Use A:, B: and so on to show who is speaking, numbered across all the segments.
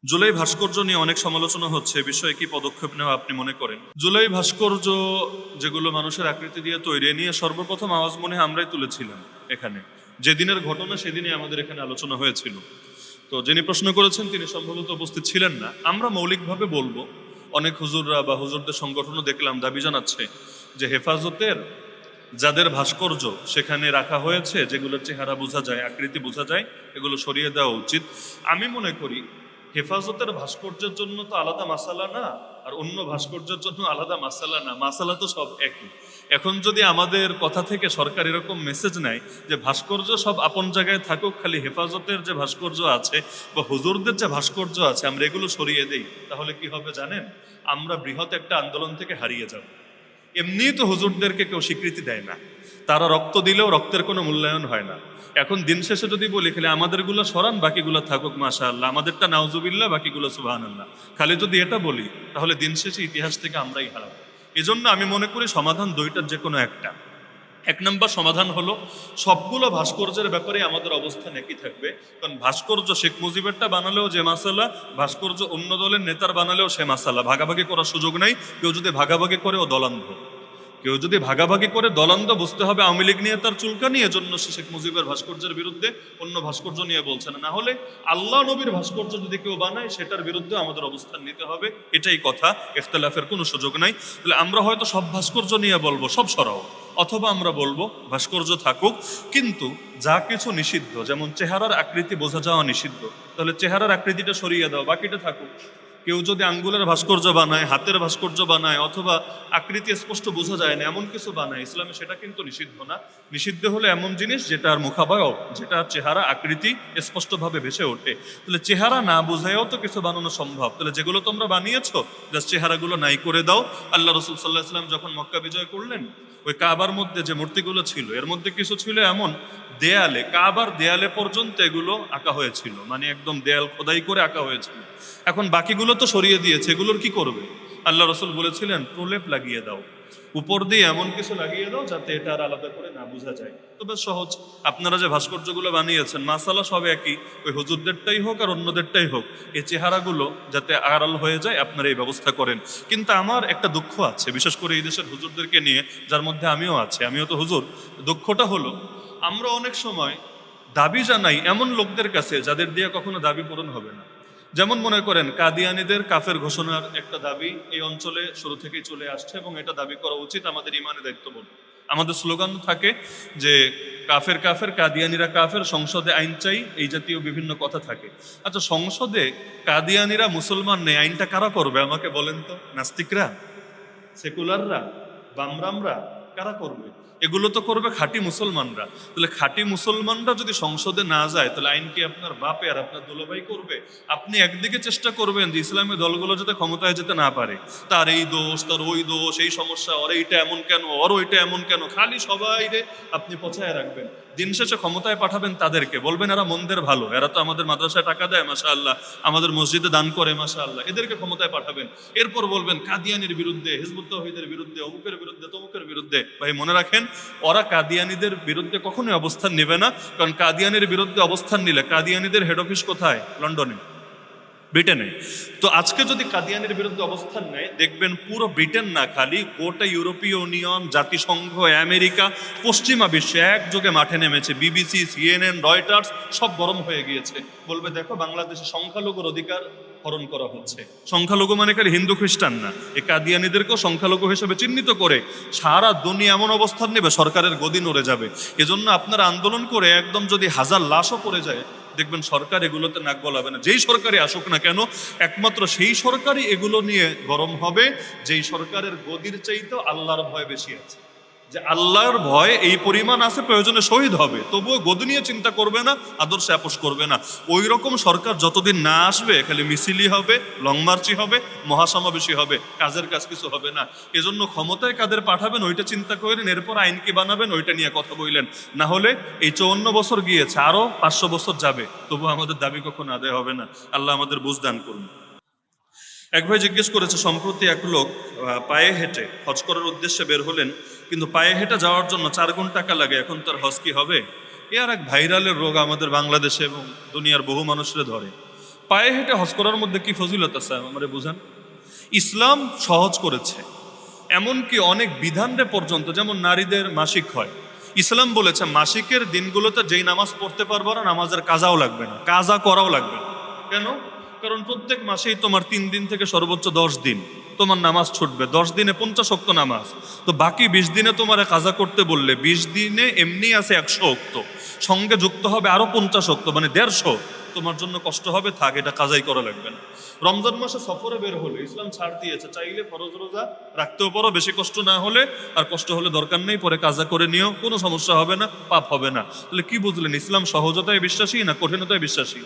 A: জুলাই ভাস্কর্য নিয়ে অনেক সমালোচনা হচ্ছে, বিষয়ে কি পদক্ষেপ নেওয়া আপনি মনে করেন? জুলাই ভাস্কর্য যেগুলো মানুষের আকৃতি দিয়ে তৈরি, নিয়ে সর্বপ্রথম আওয়াজ মনে হয় আমরাই তুলেছিলাম এখানে। যেদিনের ঘটনা সেদিনই আমাদের এখানে আলোচনা হয়েছিল। তো যিনি প্রশ্ন করেছেন তিনি সম্ভবত উপস্থিত ছিলেন না। আমরা মৌলিকভাবে বলবো, অনেক হুজুররা বা হুজুরদের সংগঠনও দেখলাম দাবি জানাচ্ছে যে হেফাজতের যাদের ভাস্কর্য সেখানে রাখা হয়েছে, যেগুলোর চেহারা বোঝা যায়, আকৃতি বোঝা যায়, এগুলো সরিয়ে দেওয়া উচিত। আমি মনে করি হেফাজতের ভাস্কর্যের জন্য তো আলাদা মাসালা না, আর অন্য ভাস্কর্যের জন্য আলাদা মাসালা না, মাসালা তো সব একই। এখন যদি আমাদের কথা থেকে সরকার এরকম মেসেজ নেয় যে ভাস্কর্য সব আপন জায়গায় থাকুক, খালি হেফাজতের যে ভাস্কর্য আছে বা হুজুরদের যে ভাস্কর্য আছে আমরা এগুলো সরিয়ে দেই, তাহলে কি হবে জানেন? আমরা বৃহৎ একটা আন্দোলন থেকে হারিয়ে যাব। এমনি তো হুজুরদেরকে কেউ স্বীকৃতি দেয় না, তারা রক্ত দিলেও রক্তের কোনো মূল্যায়ন হয় না। এখন দিন শেষে যদি বলি খালি আমাদেরগুলো সরান বাকিগুলো থাকুক মাশাআল্লাহ, আমাদেরটা নাউজুবিল্লাহ বাকিগুলো সুবহানাল্লাহ, খালি যদি এটা বলি তাহলে দিন শেষে ইতিহাস থেকে আমরাই হারাবো। এজন্য আমি মনে করি সমাধান দুইটার যে কোনো একটা। এক নম্বর সমাধান হলো সবগুলো ভাস্কর্যের ব্যাপারে আমাদের অবস্থান একই থাকবে। কারণ ভাস্কর্য শেখ মুজিবেরটা বানালেও যে মাসালা, ভাস্কর্য অন্য দলের নেতার বানালেও সে মাসালা, ভাগাভাগি করার সুযোগ নাই। কেউ যদি ভাগাভাগি করে ও দলান্ধ, কেউ যদি ভাগাভাগি করে দলান্ধ, বুঝতে হবে আওয়ামী লীগ নিয়ে তার চুলকানি, এজন্য সে শেখ মুজিবের ভাস্কর্যের বিরুদ্ধে, অন্য ভাস্কর্য নিয়ে বলছে না। না হলে আল্লাহ নবীর ভাস্কর্য যদি কেউ বানায় সেটার বিরুদ্ধে আমাদের অবস্থান নিতে হবে, এটাই কথা, ইখতিলাফের কোনো সুযোগ নাই। তাহলে আমরা হয়তো সব ভাস্কর্য নিয়ে বলবো সব সরাও, অথবা আমরা বলবো ভাস্কর্য থাকুক, কিন্তু যা কিছু নিষিদ্ধ, যেমন চেহারার আকৃতি বোঝা যাওয়া নিষিদ্ধ, তাহলে চেহারার আকৃতিটা সরিয়ে দাও, বাকিটা থাকুক। কেউ যদি আঙ্গুলের ভাস্কর্য বানায়, হাতের ভাস্কর্য বানায়, অথবা আকৃতি স্পষ্ট বোঝা যায় না এমন কিছু বানায়, ইসলামে সেটা কিন্তু নিষিদ্ধ না। নিষিদ্ধ হলো এমন জিনিস যেটার মুখাবয়ব, যেটার চেহারা আকৃতি স্পষ্টভাবে ভেসে ওঠে। তাহলে চেহারা না বোঝায়ও তো কিছু বানানো সম্ভব। তাহলে যেগুলো তোমরা বানিয়েছো জাস্ট চেহারাগুলো নাই করে দাও। আল্লাহ রসুল সাল্লাহ সাল্লাম যখন মক্কা বিজয় করলেন, ওই কাবার মধ্যে যে মূর্তিগুলো ছিল এর মধ্যে কিছু ছিল এমন দেয়ালে, কাবার দেয়ালে পর্যন্ত এগুলো আঁকা হয়েছিল, মানে একদম দেয়াল খোদাই করে আঁকা হয়েছিল। এখন বাকিগুলো তো সরিয়ে দিয়েছে, এগুলোর কি করবে? আল্লাহ রসুল বলেছিলেন প্রলেপ লাগিয়ে দাও, উপর দিয়ে এমন কিছু লাগিয়ে দাও যাতে এটা আর আলাদা করে না বোঝা যায়। তো বেশ সহজ। আপনারা যে ভাস্কর্যগুলো বানিয়েছেন মাসালা সব একই, ওই হুজুরদেরটাই হোক আর অন্যদেরটাই হোক, এই চেহারাগুলো যাতে আড়াল হয়ে যায় আপনারা এই ব্যবস্থা করেন। কিন্তু আমার একটা দুঃখ আছে, বিশেষ করে এই দেশের হুজুরদেরকে নিয়ে, যার মধ্যে আমিও আছি, আমিও তো হুজুর। দুঃখটা হলো আমরা অনেক সময় দাবি জানাই এমন লোকদের কাছে যাদের দিয়ে কখনো দাবি পূরণ হবে না। যেমন মনে করেন কাদিয়ানীদের কাফের ঘোষণার একটা দাবি এই অঞ্চলে শুরু থেকেই চলে আসছে, এবং এটা দাবি করা উচিত, আমাদের ইমানে দায়িত্ববোধ। আমাদের স্লোগান থাকে যে কাফের কাফের, কাদিয়ানীরা কাফের, সংসদে আইন চাই, এই জাতীয় বিভিন্ন কথা থাকে। আচ্ছা, সংসদে কাদিয়ানীরা মুসলমান নেই, আইনটা কারা করবে আমাকে বলেন তো? নাস্তিকরা, সেকুলাররা, বামরামরা, কারা করবে? এগুলো তো করবে খাঁটি মুসলমানরা। তাহলে খাঁটি মুসলমানরা যদি সংসদে না যায় তাহলে আইন কি আপনার বাপে আর আপনার দুলাভাই করবে? আপনি একদিকে চেষ্টা করবেন যে ইসলামী দলগুলো যাতে ক্ষমতায় যেতে না পারে, তার এই দোষ, তার ওই দোষ, এই সমস্যা, ওর এইটা এমন কেন, ওর ওইটা এমন কেন, খালি সবাই রে আপনি পচায় রাখবেন। দিন শেষে ক্ষমতায় পাঠাবেন তাদেরকে, বলবেন এরা মন্দের ভালো, এরা তো আমাদের মাদ্রাসায় টাকা দেয় মাশাআল্লাহ, আমাদের মসজিদে দান করে মাশাআল্লাহ, এদেরকে ক্ষমতায় পাঠাবেন। এরপর বলবেন কাদিয়ানির বিরুদ্ধে, হিজবুত তাওহীদের বিরুদ্ধে, অমুকের বিরুদ্ধে, তমুকের বিরুদ্ধে। ভাই মনে রাখেন, ওরা কাদিয়ানীদের বিরুদ্ধে কখনোই অবস্থান নেবে না। কারণ কাদিয়ানির বিরুদ্ধে অবস্থান নিলে, কাদিয়ানীদের হেড অফিস কোথায়? লন্ডনে, ব্রিটেনে। তো আজকে যদি কাদিয়ানির বিরুদ্ধে অবস্থান নেয়, দেখবেন পুরো ব্রিটেন না, খালি গোটা ইউরোপীয় ইউনিয়ন, জাতিসংঘ, আমেরিকা, পশ্চিমা বিশ্বে একযোগে মাঠে নেমেছে। বিবিসি, সিএনএন, রয়টার্স সব গরম হয়ে গিয়েছে। বলবে দেখো বাংলাদেশে সংখ্যালঘুর অধিকার হরণ করা হচ্ছে। সংখ্যালঘু মানে খালি হিন্দু খ্রিস্টান না, এই কাদিয়ানীদেরকেও সংখ্যালঘু হিসেবে চিহ্নিত করে সারা দুনিয়া এমন অবস্থান নেবে সরকারের গদি নড়ে যাবে। এজন্য আপনারা আন্দোলন করে একদম যদি হাজার লাশও পড়ে যায়, দেখবেন সরকার এগুলোতে নাক গলাবে না। যেই সরকারই আসুক না কেন, একমাত্র সেই সরকারই এগুলো নিয়ে গরম হবে যেই সরকারের গদির চাইতেও আল্লাহর ভয় বেশি আছে। যে আল্লাহর ভয় এই পরিমাণ আছে, প্রয়োজনে শহীদ হবে, তবুও গদি নিয়ে চিন্তা করবে না, আদর্শে আপোষ করবে না। ওই রকম সরকার যতদিন না আসবে, খালি মিছিলই হবে, লং মার্চই হবে, মহাসমাবেশী হবে, কাজের কাজ কিছু হবে না। এজন্য ক্ষমতায় কাদের পাঠাবেন ওইটা চিন্তা করেন, এরপর আইন কি বানাবেন ওইটা নিয়ে কথা বললেন। না হলে এই 54 বছর গিয়েছে, আরো 500 বছর যাবে, তবু আমাদের দাবি কখনো আদায় হবে না। আল্লাহ আমাদের বুঝ দান করুন। এক ভাই জিজ্ঞেস করেছে, সম্প্রতি এক লোক পায়ে হেঁটে হজ করার উদ্দেশ্যে বের হলেন, কিন্তু পায়ে হেঁটে যাওয়ার জন্য 4 গুণ টাকা লাগে, এখন তার হজ কি হবে? এ আর এক ভাইরালের রোগ আমাদের বাংলাদেশে এবং দুনিয়ার বহু মানুষরে ধরে। পায়ে হেঁটে হজ করার মধ্যে কি ফজিলত আছে আমারে বুঝান। ইসলাম সহজ করেছে, এমনকি অনেক বিধানরে পর্যন্ত, যেমন নারীদের মাসিক হয়, ইসলাম বলেছে মাসিকের দিনগুলোতে যেই নামাজ পড়তে পারবো না, নামাজের কাজাও লাগবে না, কাজা করাও লাগবে না। কেন? কারণ প্রত্যেক মাসেই তোমার 3 দিন থেকে সর্বোচ্চ 10 দিন তোমার নামাজ ছুটবে। 10 দিনে 50 ওয়াক্ত নামাজ, তো বাকি 20 দিনে তোমার কাজা করতে বললে 20 দিনে এমনি আছে 100 ওয়াক্ত, সঙ্গে যুক্ত হবে আরো 50 ওয়াক্ত, মানে 150। তোমার জন্য কষ্ট হবে, থাক, এটা কাজাই করা লাগবে না। রমজান মাসে সফরে বের হলে ইসলাম ছাড় দিয়েছে, চাইলে ফরজ রোজা রাখতেও পারো, বেশি কষ্ট না হলে, আর কষ্ট হলে দরকার নেই, পরে কাজা করে নিও, কোনো সমস্যা হবে না, পাপ হবে না। তাহলে কি বুঝলেন, ইসলাম সহজতায় বিশ্বাসী না কঠিনতায় বিশ্বাসী?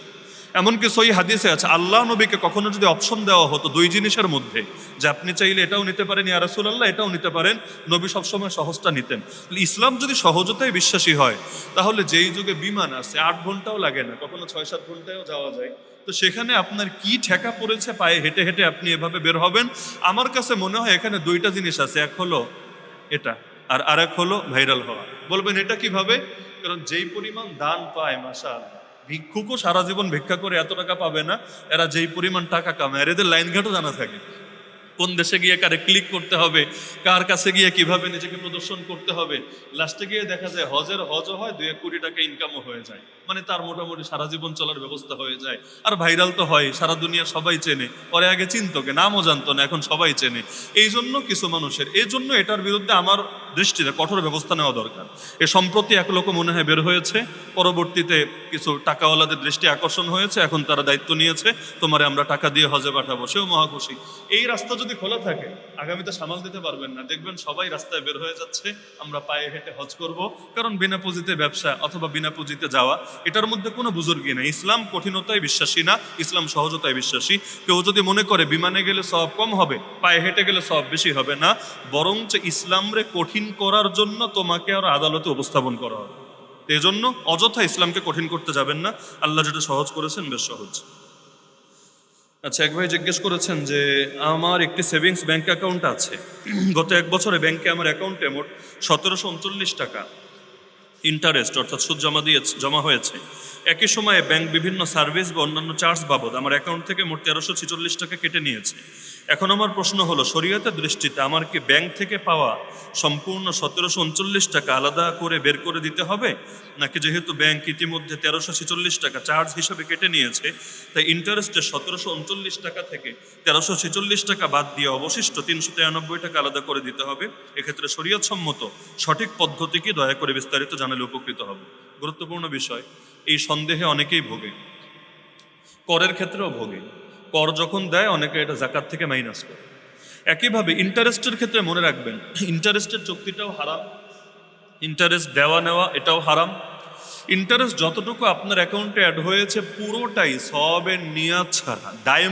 A: এমনকি সহি হাদিসে আছে, আল্লাহ নবীকে কখনো যদি অপশন দেওয়া হতো 2 জিনিসের মধ্যে, যে আপনি চাইলে এটাও নিতে পারেন ইয়া রাসূলুল্লাহ, এটাও নিতে পারেন, নবী সবসময় সহজটা নিতেন। ইসলাম যদি সহজতায় বিশ্বাসী হয়, তাহলে যেই যুগে বিমান আছে 8 ঘন্টাও লাগে না, কখনো 6-7 ঘন্টায়ও যাওয়া যায়, তো সেখানে আপনার কি ঠেকা পড়েছে পায়ে হেঁটে হেঁটে আপনি এভাবে বের হবেন? আমার কাছে মনে হয় এখানে 2টা জিনিস আছে, এক হলো এটা, আর আরেক হলো ভাইরাল হওয়া। বলবেন এটা কিভাবে? কারণ যেই পরিমাণ দান পায়, মাশাআল্লাহ, ভিক্ষুকও সারা জীবন ভিক্ষা করে এত টাকা পাবে না, এরা যেই পরিমাণ টাকা কামায়, এদের লাইন ঘাটও জানা থাকে, কোন দেশে গিয়ে কারে ক্লিক করতে হবে, কার কাছে গিয়ে কিভাবে নিজেকে প্রদর্শন করতে হবে। লাস্টে গিয়ে দেখা যায় হজও হয়, 2-1 কোটি টাকা ইনকামও হয়ে যায়, মানে তার মোটামুটি সারা জীবন চলার ব্যবস্থা হয়ে যায়। আর ভাইরাল তো হয়, সারা দুনিয়া সবাই চেনে, পরে আগে চিনতো কে, নামও জানতো না, এখন সবাই চেনে। এই জন্য কিছু মানুষের, এই জন্য এটার বিরুদ্ধে আমার দৃষ্টিতে কঠোর ব্যবস্থা নেওয়া দরকার। এ সম্প্রতি এক লোক মনে হয় বের হয়েছে, পরবর্তীতে কিছু টাকাওয়ালাদের দৃষ্টি আকর্ষণ হয়েছে, এখন তারা দায়িত্ব নিয়েছে, তোমারে আমরা টাকা দিয়ে হজে পাঠাবো, সেও মহাখুশি। এই রাস্তা যদি খোলা থাকে, আগামীতে সামাল দিতে পারবেন না, দেখবেন সবাই রাস্তায় বের হয়ে যাচ্ছে, আমরা পায়ে হেঁটে হজ করব। কারণ বিনা পুঁজিতে ব্যবসা অথবা বিনা পুঁজিতে যাওয়া, এটার মধ্যে কোনো বুজুর্গি নেই। ইসলাম কঠিনতায় বিশ্বাসী না, ইসলাম সহজতায় বিশ্বাসী। কেউ যদি মনে করে বিমানে গেলে সওয়াব কম হবে, পায়ে হেঁটে গেলে সওয়াব বেশি হবে, না, বরঞ্চ ইসলামরে কঠিন করার জন্য তোমাকে আর আদালতে উপস্থাপন করা হবে। এজন্য অযথা ইসলামকে কঠিন করতে যাবেন না, আল্লাহ যেটা সহজ করেছেন বেশ সহজ। আচ্ছা, এক ভাই জিজ্ঞেস করেছেন যে আমার একটি সেভিংস ব্যাংক অ্যাকাউন্ট আছে, গত 1 বছরে ব্যাংকে আমার অ্যাকাউন্টে মোট 1739 টাকা ইন্টারেস্ট অর্থাৎ সুদ জমা হয়েছে। একই সময়ে ব্যাংক বিভিন্ন সার্ভিস বা অন্যান্য চার্জ বাবদ আমার অ্যাকাউন্ট থেকে মোট 1346 টাকা কেটে নিয়েছে। এখন আমার প্রশ্ন হলো, শরীয়তের দৃষ্টিতে আমার কি ব্যাংক থেকে পাওয়া সম্পূর্ণ 1739 টাকা আলাদা করে বের করে দিতে হবে, নাকি যেহেতু ব্যাংক ইতিমধ্যে 1346 টাকা চার্জ হিসেবে কেটে নিয়েছে, তাই ইন্টারেস্টের 1739 টাকা থেকে 1346 টাকা বাদ দিয়ে অবশিষ্ট 393 টাকা আলাদা করে দিতে হবে? এক্ষেত্রে শরীয়ত সম্মত সঠিক পদ্ধতি কি, দয়া করে বিস্তারিত জানালে উপকৃত হবে। গুরুত্বপূর্ণ বিষয়, এই সন্দেহে অনেকেই ভোগে, করের ক্ষেত্রেও ভোগে। কর যখন দেয় অনেকে এটা জাকাত থেকে মাইনাস করে। একইভাবে ইন্টারেস্টের ক্ষেত্রে মনে রাখবেন, ইন্টারেস্টের চুক্তিটাও হারাম, ইন্টারেস্ট দেওয়া নেওয়া এটাও হারাম। ইন্টারেস্ট যতটুকু আপনার অ্যাকাউন্টে অ্যাড হয়েছে পুরোটাই সওয়াবের নিয়াত ছাড়া দায়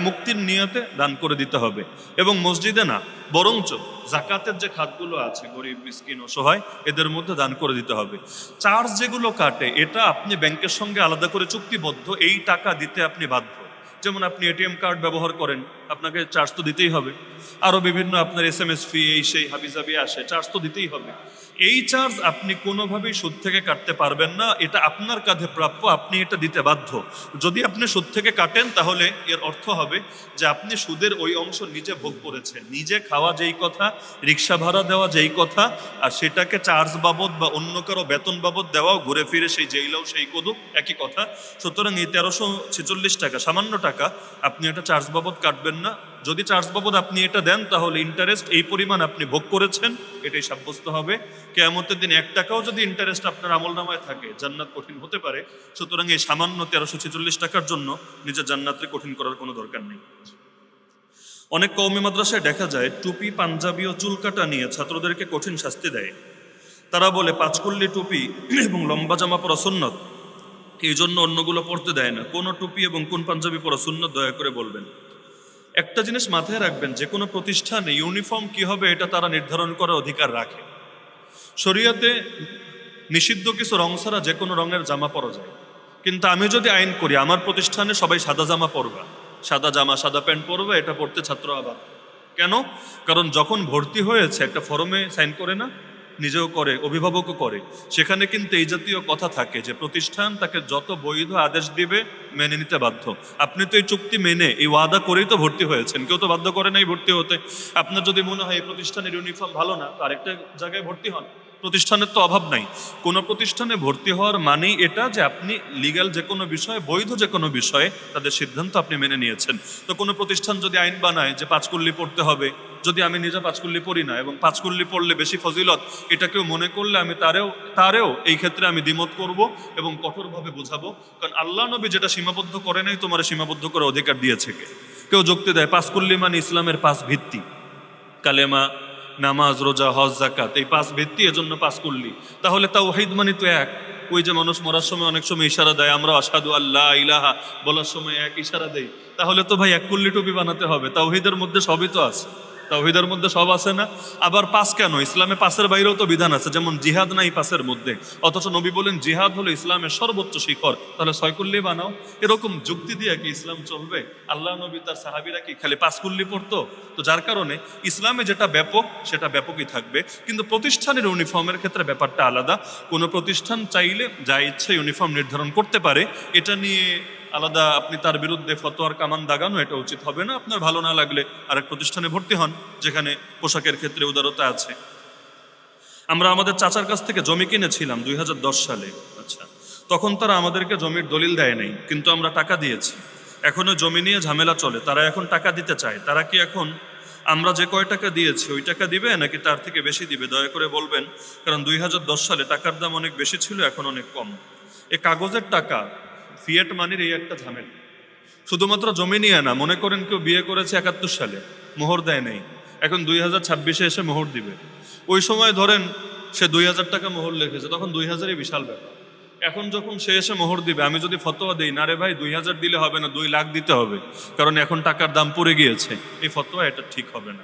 A: মুক্তির নিয়াতে দান করে দিতে হবে। এবং মসজিদে না, বরঞ্চ জাকাতের যে খাতগুলো আছে, গরিব মিসকিন অসহায়, এদের মধ্যে দান করে দিতে হবে। চার্জ যেগুলো কাটে, এটা আপনি ব্যাংকের সঙ্গে আলাদা করে চুক্তিবদ্ধ, এই টাকা দিতে আপনি বাধ্য। যেমন আপনি এটিএম কার্ড ব্যবহার করেন, আপনাকে চার্জ তো দিতেই হবে। আরও বিভিন্ন আপনার SMS ফি, এই সেই হাবিজাবি আসে, চার্জ তো দিতেই হবে। এই চার্জ আপনি কোনোভাবেই সুদ থেকে কাটতে পারবেন না, এটা আপনার কাঁধে প্রাপ্য, আপনি এটা দিতে বাধ্য। যদি আপনি সুদ থেকে কাটেন, তাহলে এর অর্থ হবে যে আপনি সুদের ওই অংশ নিজে ভোগ করেছেন, নিজে খাওয়া যেই কথা, রিক্সা ভাড়া দেওয়া যেই কথা, আর সেটাকে চার্জ বাবদ বা অন্য কারো বেতন বাবদ দেওয়াও ঘুরে ফিরে সেই জেইলাও সেই কদু, একই কথা। সুতরাং এই 1346 টাকা, সামান্য টাকা, আপনি এটা চার্জ বাবদ কাটবেন না। যদি চার্জ বাবদ আপনি এটা দেন, তাহলে ইন্টারেস্ট এই পরিমাণ আপনি ভোগ করেছেন, এটাই সাব্যস্ত হবে। কিয়ামতের দিন 1 টাকাও যদি ইন্টারেস্ট আপনার আমলনামায় থাকে, জান্নাত কঠিন হতে পারে। সুতরাং এই সামান্য 1346 টাকার জন্য নিজের জান্নাতকে কঠিন করার কোনো দরকার নেই। অনেক কওমি মাদ্রাসায় দেখা যায় টুপি, পাঞ্জাবি ও চুল কাটা নিয়ে ছাত্রদেরকে কঠিন শাস্তি দেয়। তারা বলে 5 কল্লি টুপি এবং লম্বা জামা পরা সুন্নত, এই জন্য অন্যগুলো পড়তে দেয় না। কোন টুপি এবং কোন পাঞ্জাবি পরা সুন্নত, দয়া করে বলবেন। একটা জিনিস মাথায় রাখবেন, যে কোনো প্রতিষ্ঠানে ইউনিফর্ম কি হবে এটা তারা নির্ধারণ করার অধিকার রাখে। শরীয়তে নিষিদ্ধ কিছু রং ছাড়া যে কোনো রঙের জামা পরা যায়, কিন্তু আমি যদি আইন করি আমার প্রতিষ্ঠানে সবাই সাদা জামা পরবা, সাদা জামা সাদা প্যান্ট পরবে, এটা পড়তে ছাত্র আবার কেন? কারণ যখন ভর্তি হয়েছে একটা ফর্মে সাইন করে না, নিজেও করে, অভিভাবকও করে, সেখানে কিন্তু এই জাতীয় কথা থাকে যে প্রতিষ্ঠান তাকে যত বৈধ আদেশ দিবে মেনে নিতে বাধ্য। আপনি তো এই চুক্তি মেনে এই ওয়াদা করেই তো ভর্তি হয়েছেন, কেউ তো বাধ্য করে নাই ভর্তি হতে। আপনার যদি মনে হয় এই প্রতিষ্ঠানের ইউনিফর্ম ভালো না, তো আরেকটা জায়গায় ভর্তি হন, প্রতিষ্ঠানের তো অভাব নাই। কোনো প্রতিষ্ঠানে ভর্তি হওয়ার মানেই এটা যে আপনি লিগ্যাল যে কোনো বিষয়ে, বৈধ যে কোনো বিষয়ে তাদের সিদ্ধান্ত আপনি মেনে নিয়েছেন। তো কোনো প্রতিষ্ঠান যদি আইন বানায় যে পাঁচকুল্লি পড়তে হবে, যদি আমি নিজে পাঁচকুল্লি পড়ি না এবং পাঁচকুল্লি পড়লে বেশি ফজিলত, এটা কেউ মনে করলে আমি তারেও এই ক্ষেত্রে আমি দ্বিমত করব এবং কঠোরভাবে বোঝাবো। কারণ আল্লাহ নবী যেটা সীমাবদ্ধ করে নাই, তোমার সীমাবদ্ধ করার অধিকার দিয়েছে কে? কেউ যুক্তি দেয় পাঁচকুল্লি মানে ইসলামের 5 ভিত্তি, কালেমা, নামাজ, রোজা, হজ, যাকাত, এই 5 ভিত্তি, এজন্য পাঁচকুল্লি। তাহলে তাওহীদ মানে তো এক। ওই যে মানুষ মরার সময় অনেক সময় ইশারা দেয়, আমরা আশহাদু আল্লাহ ইলাহা বলার সময় এক ইশারা দেই, তাহলে তো ভাই এক কুল্লি টুপি বানাতে হবে। তাওহীদের মধ্যে সবই তো আছে, তাওহীদের মধ্যে সব আছে না? আবার 5 কেন? ইসলামে 5-এর বাইরেও তো বিধান আছে, যেমন জিহাদ নাই 5-এর মধ্যে, অথচ নবী বলেন জিহাদ হলো ইসলামের সর্বোচ্চ শিখর, তাহলে 6 কুল্লি বানাও। এরকম যুক্তি দিয়ে কি ইসলাম চলবে? আল্লাহ নবী তার সাহাবীরা কি খালি 5 কুল্লি পড়তো? তো যার কারণে ইসলামে যেটা ব্যাপক সেটা ব্যাপকই থাকবে। কিন্তু প্রতিষ্ঠানের ইউনিফর্মের ক্ষেত্রে ব্যাপারটা আলাদা। কোনো প্রতিষ্ঠান চাইলে যা ইচ্ছে ইউনিফর্ম নির্ধারণ করতে পারে, এটা নিয়ে আলাদা আপনি তার বিরুদ্ধে ফতোয়ার কামান দাগানো এটা উচিত হবে না। আপনার ভালো না লাগলে আরেক প্রতিষ্ঠানে ভর্তি হন যেখানে পোশাকের ক্ষেত্রে উদারতা আছে। আমরা আমাদের চাচার কাছ থেকে জমি কিনেছিলাম 2010 সালে। আচ্ছা, তখন তারা আমাদেরকে জমির দলিল দেয় নাই, কিন্তু আমরা টাকা দিয়েছি। এখনো জমি নিয়ে ঝামেলা চলে, তারা এখন টাকা দিতে চায়। তারা কি এখন আমরা যে কয় টাকা দিয়েছি ওই টাকা দিবে নাকি তার থেকে বেশি দিবে? দয়া করে বলবেন, কারণ 2010 সালে টাকার দাম অনেক বেশি ছিল, এখন অনেক কম। এই কাগজের টাকা, ফিয়েট মানির এই একটা ঝামেলা। শুধুমাত্র জমি নিয়ে না, মনে করেন কেউ বিয়ে করেছে 71 সালে, মোহর দেয় নেই, এখন 2026-এ এসে মোহর দিবে। ওই সময় ধরেন সে 2000 টাকা মোহর লিখেছে, তখন 2000-ই বিশাল ব্যাপার। এখন যখন সে এসে মোহর দিবে, আমি যদি ফতোয়া দিই না রে ভাই 2000 দিলে হবে না, 2 লাখ দিতে হবে, কারণ এখন টাকার দাম পড়ে গিয়েছে, এই ফতোয়া এটা ঠিক হবে না।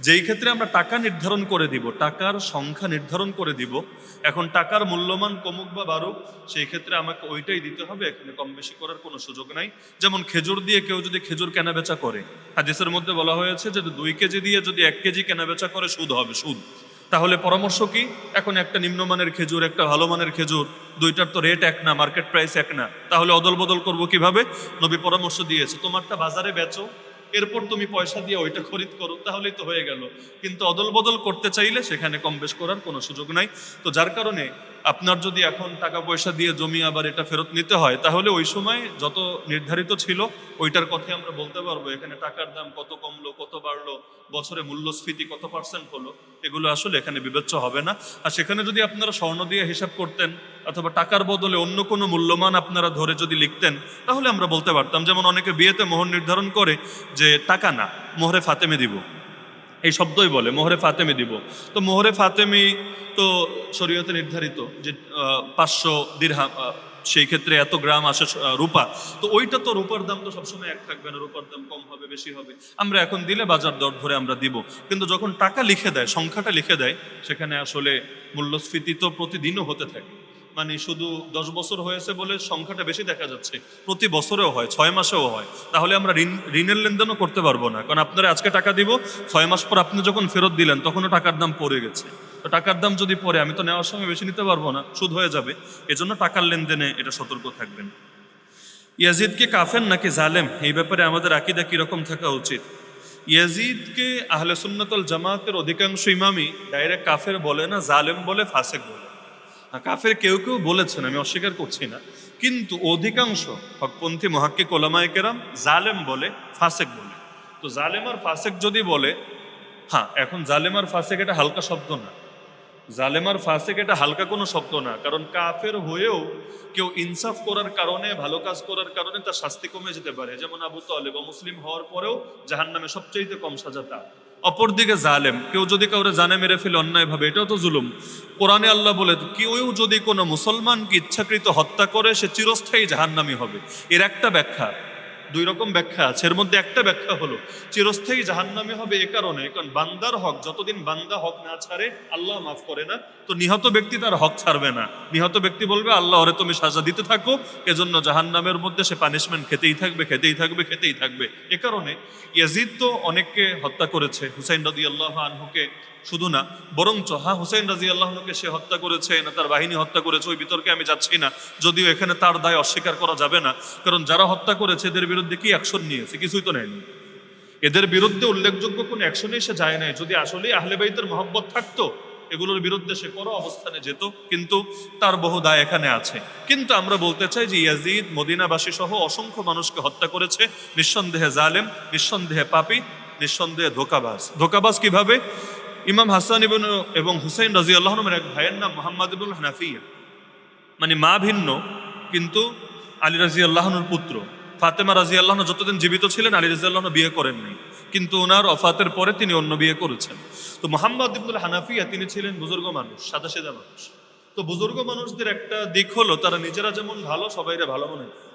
A: যেই ক্ষেত্রে আমরা টাকা নির্ধারণ করে দিব, টাকার সংখ্যা নির্ধারণ করে দিব, এখন টাকার মূল্যমান কমুক বা বাড়ুক, সেই ক্ষেত্রে আমাকে ওইটাই দিতে হবে, এখানে কম বেশি করার কোনো সুযোগ নাই। যেমন খেজুর দিয়ে কেউ যদি খেজুর কেনা বেচা করে, হাদিসের মধ্যে বলা হয়েছে যে 2 কেজি দিয়ে যদি 1 কেজি কেনা বেচা করে সুদ হবে, সুদ। তাহলে পরামর্শ কি? এখন একটা নিম্নমানের খেজুর, একটা ভালো মানের খেজুর, দুইটার তো রেট এক না, মার্কেট প্রাইস এক না, তাহলে অদল বদল করবো কিভাবে? নবী পরামর্শ দিয়েছে তোমারটা বাজারে বেচো, এরপর তুমি পয়সা দিয়ে ওইটা খরিদ করো, তাহলেই তো হয়ে গেল। কিন্তু অদল বদল করতে চাইলে সেখানে কম বেশ করার কোনো সুযোগ নাই। তো যার কারণে আপনার যদি এখন টাকা পয়সা দিয়ে জমি আবার এটা ফেরত নিতে হয়, তাহলে ওই সময় যত নির্ধারিত ছিল ওইটার কথাই আমরা বলতে পারবো। এখানে টাকার দাম কত কমলো, কত বাড়লো, বছরে মূল্যস্ফীতি কত পার্সেন্ট হলো, এগুলো আসলে এখানে বিবেচ্য হবে না। আর সেখানে যদি আপনারা স্বর্ণ দিয়ে হিসাব করতেন অথবা টাকার বদলে অন্য কোনো মূল্যমান আপনারা ধরে যদি লিখতেন, তাহলে আমরা বলতে পারতাম। যেমন অনেকে বিয়েতে মোহর নির্ধারণ করে যে টাকা না, মোহরে ফাতেমে দিব, এই শব্দই বলে মোহরে ফাতেমি দিব। তো মোহরে ফাতেমি তো শরীয়তে নির্ধারিত যে 500 দিরহাম, সেই ক্ষেত্রে এত গ্রাম আসে রূপা। তো ওইটা তো রূপার দাম তো সবসময় এক থাকবে না, রূপার দাম কম হবে বেশি হবে, আমরা এখন দিলে বাজার দর ধরে আমরা দিব। কিন্তু যখন টাকা লিখে দেয়, সংখ্যাটা লিখে দেয়, সেখানে আসলে মূল্যস্ফীতি তো প্রতিদিনও হতে থাকে। মানে শুধু 10 বছর হয়েছে বলে সংখ্যাটা বেশি দেখা যাচ্ছে, প্রতি বছরেও হয়, 6 মাসেও হয়। তাহলে আমরা ঋণের লেনদেনও করতে পারবো না, কারণ আপনারা আজকে টাকা দিব, 6 মাস পর আপনি যখন ফেরত দিলেন তখনও টাকার দাম পড়ে গেছে। তো টাকার দাম যদি পড়ে, আমি তো নেওয়ার সময় বেশি নিতে পারবো না, সুদ হয়ে যাবে। এজন্য টাকার লেনদেনে এটা সতর্ক থাকবেন। ইয়াজিদকে কাফের নাকি জালেম, এই ব্যাপারে আমাদের আকীদা কিরকম থাকা উচিত? ইয়াজিদকে আহলে সুন্নাত ওয়াল জামাতের অধিকাংশ ইমামই ডাইরেক্ট কাফের বলে না, জালেম বলে, ফাসেক বলে। কাফের কেউ কেউ বলেছেন, আমি অস্বীকার করছি না, কিন্তু অধিকাংশ হকপন্থী মুহাক্কিক ওলামায়ে কেরাম জালেম বলে, ফাসেক বলে। তো জালেম আর ফাসেক যদি বলে, হ্যাঁ, এখন জালেম আর ফাসেক এটা হালকা শব্দ না, জালেম আর ফাসেক এটা হালকা কোনো শব্দ না। কারণ কাফের হয়েও কেউ ইনসাফ করার কারণে, ভালো কাজ করার কারণে তার শাস্তি কমে যেতে পারে। যেমন আবু তালেব মুসলিম হওয়ার পরেও জাহান্নামে সবচেয়ে কম সাজা তার। অপরদিকে জালেম, কেউ যদি কাউরে জানে মেরে ফেলে অন্যায় ভাবে, এটাও তো জুলুম। কোরআনে আল্লাহ বলে কেউ যদি কোনো মুসলমানকে ইচ্ছাকৃত হত্যা করে সে চিরস্থায়ী জাহান্নামী হবে। এর একটা ব্যাখ্যা, 2 রকম ব্যাখ্যা আছে, এর মধ্যে একটা ব্যাখ্যা হলো চিরস্থায়ী জাহান্নামী হবে এ কারণে, কারণ বান্দার হক যতদিন বান্দা হক না ছাড়ে আল্লাহ মাফ করে না। তো নিহত ব্যক্তি তার হক ছাড়বে না, নিহত ব্যক্তি বলবে আল্লাহ ওরে তুমি সাজা দিতে থাকো, এজন্য জাহান্নামের মধ্যে সে পানিশমেন্ট খেতেই থাকবে, খেতেই থাকবে, খেতেই থাকবে। এ কারণে ইয়াজিদ তো অনেককে হত্যা করেছে, হুসাইন রাদিয়াল্লাহু আনহুকে শুধু না, বরঞ্চ হুসাইন রাদিয়াল্লাহু সে হত্যা করেছে না তার বাহিনী হত্যা করেছে ওই বিতর্কে আমি যাচ্ছি না, যদিও এখানে তার দায় অস্বীকার করা যাবে না, কারণ যারা হত্যা করেছে এদের বিরুদ্ধে কি অ্যাকশন নিয়েছে? কিছুই তো নেয়নি। এদের বিরুদ্ধে উল্লেখযোগ্য কোনো অ্যাকশনে সে যায় নাই। যদি আসলেই আহলে বাইতের মহব্বত থাকতো এগুলোর বিরুদ্ধে সে কোনো অবস্থানে যেত, কিন্তু তার বহু দায় এখানে আছে। কিন্তু আমরা বলতে চাই যে ইয়াজিদ মদিনাবাসী সহ অসংখ্য মানুষকে হত্যা করেছে, নিঃসন্দেহে জালেম, নিঃসন্দেহে পাপী, নিঃসন্দেহে ধোঁকাবাজ। ধোঁকাবাজ কিভাবে? ইমাম হাসান এবং হুসাইন রাদিয়াল্লাহু আনহুর এক ভাইয়ের নাম মুহাম্মদ ইবনুল হানাফিয়া, মানে মা ভিন্ন কিন্তু আলী রাদিয়াল্লাহু আনহুর পুত্র। ফাতেমা রাদিয়াল্লাহু আনহা যতদিন জীবিত ছিলেন আলী রাদিয়াল্লাহু আনহু বিয়ে করেননি, কিন্তু ওনার ওফাতের পরে তিনি অন্য বিয়ে করেছেন। তো মুহাম্মদ ইবনুল হানাফিয়া তিনি ছিলেন বুজুর্গ মানুষ, সাদাসিধা মানুষ। তো বুজুর্গ মানুষদের একটা দিক হলো তারা নিজেরা যেমন ভালো সবাইরে ভালো মনে করে।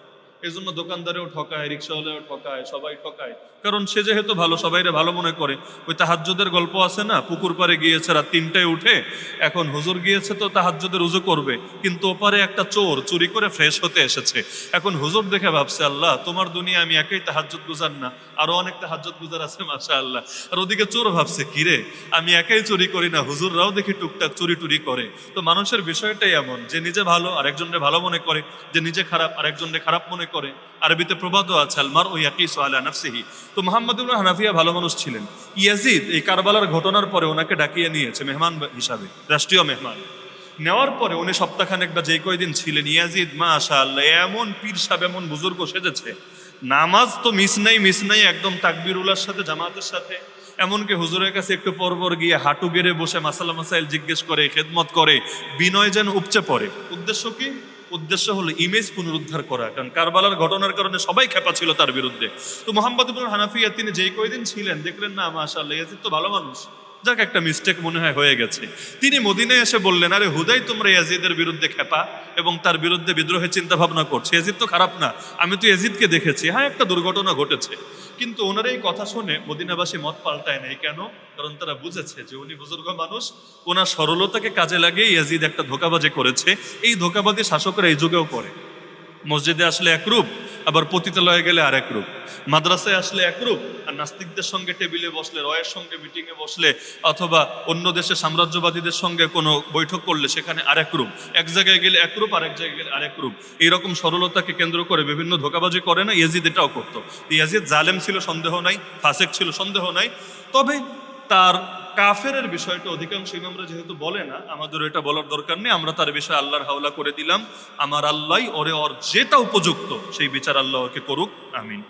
A: এই জন্য দোকানদারেও ঠকায়, রিক্সাওয়ালাও ঠকায়, সবাই ঠকায়, কারণ সে যেহেতু ভালো সবাইরে ভালো মনে করে। ওই তাহাজ্জুদের গল্প আছে না, পুকুর পাড়ে গিয়েছে রাত 3টায় উঠে, এখন হুজুর গিয়েছে তো তাহাজ্জুদের উজু করবে, কিন্তু ওপারে একটা চোর চুরি করে ফ্রেশ হতে এসেছে। এখন হুজুর দেখে ভাবছে, আল্লাহ তোমার দুনিয়া আমি একাই তাহাজ্জুদ গুজার না, আরো অনেক তাহাজ্জুদ গুজার আছে মাশাআল্লাহ। আর ওদিকে চোর ভাবছে, কিরে আমি একাই চুরি করি না, হুজুররাও দেখি টুকটাক চুরি টুরি করে। তো মানুষের বিষয়টাই এমন যে নিজে ভালো আরেকজনকে ভালো মনে করে, যে নিজে খারাপ আরেকজনকে খারাপ মনে করে। আরবিতে প্রবাদও আছে, আল মারউ ইয়াকিসু আলা নাফসিহি। তো মুহাম্মদ ইবনে হানাফিয়া ভালো মানুষ ছিলেন। ইয়াজিদ এই কারবালার ঘটনার পরে ওনাকে ডাকিয়ে নিয়েছে মেহমান হিসাবে, রাষ্ট্রীয় মেহমান। নেওয়ার পরে উনি সপ্তাহখানেক বা যে কয়দিন ছিলেন, ইয়াজিদ মাশাআল্লাহ এমন পীর সাহেব, এমন বুজুর্গ সেজেছে। নামাজ তো মিস নাই, একদম তাকবীরুল্লাহর সাথে, জামাতের সাথে। এমনকি হুজুরের কাছে একটু পরপর গিয়ে হাঁটু গেড়ে বসে মাসালা মাসাইল জিজ্ঞেস করে, খেদমত করে, বিনয় যেন উপচে পড়ে। উদ্দেশ্য কি? উদ্দেশ্য হলো ইমেজ পুনরুদ্ধার করা, কারণ কারবালার ঘটনার কারণে সবাই খেপা ছিল তার বিরুদ্ধে। তো মুহাম্মদ ইবনুল হানাফিয়া তিনি যেই কয়দিন ছিলেন দেখলেন না মাশাআল্লাহ ইয়াজিদ তো ভালো মানুষ, যাক একটা মিস্টেক মনে হয় হয়ে গেছে। তিনি মদিনায় এসে বললেন, আরে হুদাই তোমরা ইয়াজিদের বিরুদ্ধে খেপা এবং তার বিরুদ্ধে বিদ্রোহের চিন্তা ভাবনা করছে। ইয়াজিদ তো খারাপ না, আমি তো ইয়াজিদকে দেখেছি, হ্যাঁ একটা দুর্ঘটনা ঘটেছে। কিন্তু ওনার এই কথা শুনে মদিনাবাসী মত পাল্টায় নাই। কেন? কারণ তারা বুঝেছে যে উনি বুজুর্গ মানুষ, ওনার সরলতাকে কাজে লাগিয়ে ইয়াজিদ একটা ধোঁকাবাজি করেছে। এই ধোঁকাবাজি শাসকরা এই যুগেও করে। মসজিদে আসলে এক রূপ, আবার পতিতালয়ে গেলে আরেক রূপ। মাদ্রাসায় আসলে এক রূপ, আর নাস্তিকদের সঙ্গে টেবিলে বসলে, রয়ের সঙ্গে মিটিংয়ে বসলে, অথবা অন্য দেশের সাম্রাজ্যবাদীদের সঙ্গে কোনো বৈঠক করলে সেখানে আরেক রূপ। এক জায়গায় গেলে এক রূপ, আরেক জায়গায় গেলে আরেক রূপ। এইরকম সরলতাকে কেন্দ্র করে বিভিন্ন ধোঁকাবাজি করে না, ইয়াজিদ এটাও করতো। ইয়াজিদ জালেম ছিল সন্দেহ নাই, ফাসেক ছিল সন্দেহ নাই, তবে তার কাফেরের বিষয়টা অধিকাংশ ইমামরা যেহেতু বলে না, আমাদের এটা বলার দরকার নেই। আমরা তার বিষয়ে আল্লাহর হাওলা করে দিলাম। আমার আল্লাহ ওর যেটা উপযুক্ত সেই বিচার আল্লাহ ওকে করুক। আমিন।